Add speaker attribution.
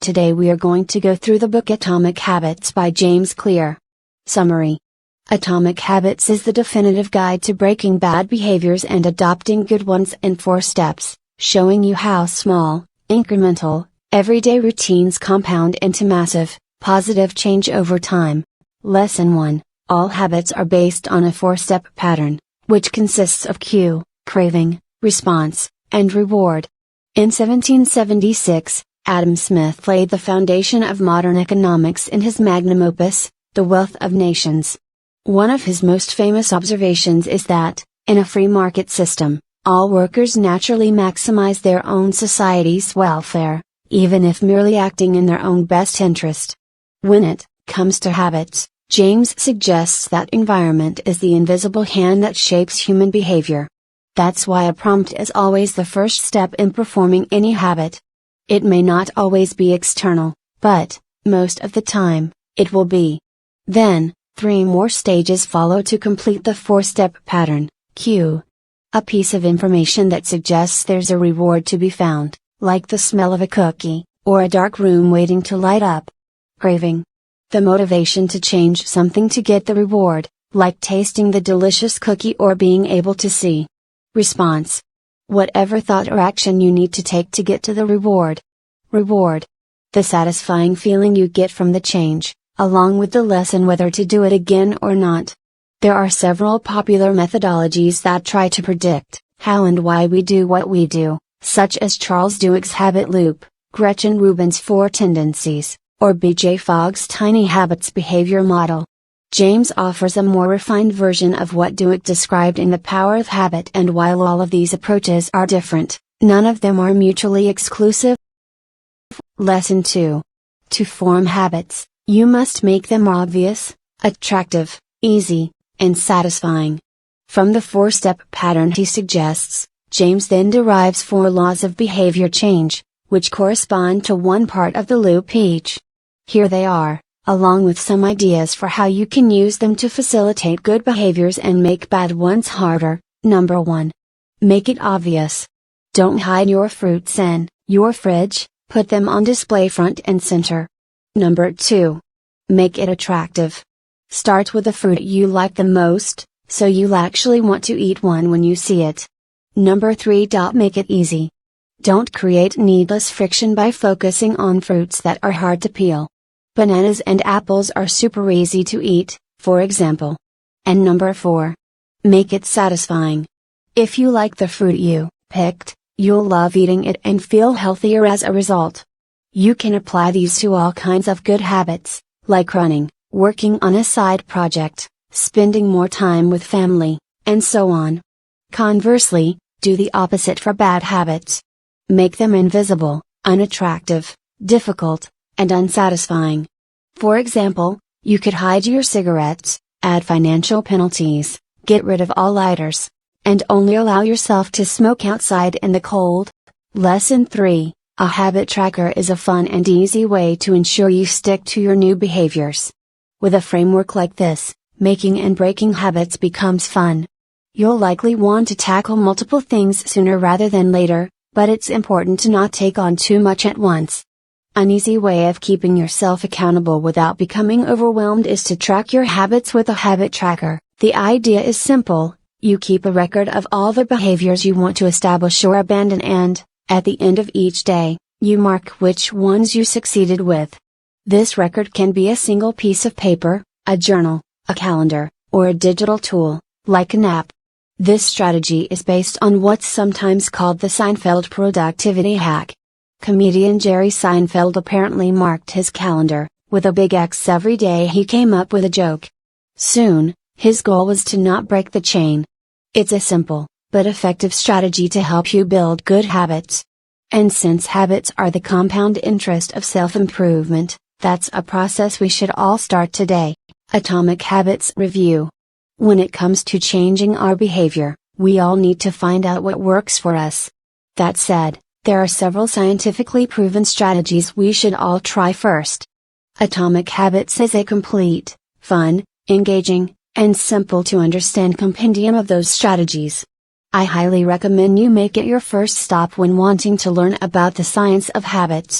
Speaker 1: Today we are going to go through the book Atomic Habits by James Clear. Summary. Atomic Habits is the definitive guide to breaking bad behaviors and adopting good ones in 4 steps, showing you how small, incremental, everyday routines compound into massive, positive change over time. Lesson 1. All habits are based on a 4-step pattern, which consists of cue, craving, response, and reward. In 1776, Adam Smith laid the foundation of modern economics in his magnum opus, The Wealth of Nations. One of his most famous observations is that, in a free market system, all workers naturally maximize their own society's welfare, even if merely acting in their own best interest. When it comes to habits, James suggests that environment is the invisible hand that shapes human behavior. That's why a prompt is always the first step in performing any habit. It may not always be external, but, most of the time, it will be. Then, 3 more stages follow to complete the 4-step pattern. Cue. A piece of information that suggests there's a reward to be found, like the smell of a cookie, or a dark room waiting to light up. Craving. The motivation to change something to get the reward, like tasting the delicious cookie or being able to see. Response. Whatever thought or action you need to take to get to the reward. Reward. The satisfying feeling you get from the change, along with the lesson whether to do it again or not. There are several popular methodologies that try to predict how and why we do what we do, such as Charles Duhigg's habit loop, Gretchen Rubin's 4 tendencies, or B.J. Fogg's tiny habits behavior model. James offers a more refined version of what Duhigg described in The Power of Habit, and while all of these approaches are different, none of them are mutually exclusive. Lesson 2. To form habits, you must make them obvious, attractive, easy, and satisfying. From the 4-step pattern he suggests, James then derives 4 laws of behavior change, which correspond to one part of the loop each. Here they are, along with some ideas for how you can use them to facilitate good behaviors and make bad ones harder. Number 1. Make it obvious. Don't hide your fruits in your fridge, put them on display front and center. Number 2. Make it attractive. Start with the fruit you like the most, so you'll actually want to eat one when you see it. Number 3. Make it easy. Don't create needless friction by focusing on fruits that are hard to peel. Bananas and apples are super easy to eat, for example. And number 4. Make it satisfying. If you like the fruit you picked, you'll love eating it and feel healthier as a result. You can apply these to all kinds of good habits, like running, working on a side project, spending more time with family, and so on. Conversely, do the opposite for bad habits. Make them invisible, unattractive, difficult, and unsatisfying. For example, you could hide your cigarettes, add financial penalties, get rid of all lighters, and only allow yourself to smoke outside in the cold. Lesson 3. A habit tracker is a fun and easy way to ensure you stick to your new behaviors. With a framework like this, making and breaking habits becomes fun. You'll likely want to tackle multiple things sooner rather than later, but it's important to not take on too much at once. An easy way of keeping yourself accountable without becoming overwhelmed is to track your habits with a habit tracker. The idea is simple: you keep a record of all the behaviors you want to establish or abandon, and, at the end of each day, you mark which ones you succeeded with. This record can be a single piece of paper, a journal, a calendar, or a digital tool, like an app. This strategy is based on what's sometimes called the Seinfeld productivity hack. Comedian Jerry Seinfeld apparently marked his calendar with a big X every day he came up with a joke. Soon, his goal was to not break the chain. It's a simple, but effective strategy to help you build good habits. And since habits are the compound interest of self-improvement, that's a process we should all start today. Atomic Habits Review. When it comes to changing our behavior, we all need to find out what works for us. That said, there are several scientifically proven strategies we should all try first. Atomic Habits is a complete, fun, engaging, and simple to understand compendium of those strategies. I highly recommend you make it your first stop when wanting to learn about the science of habits.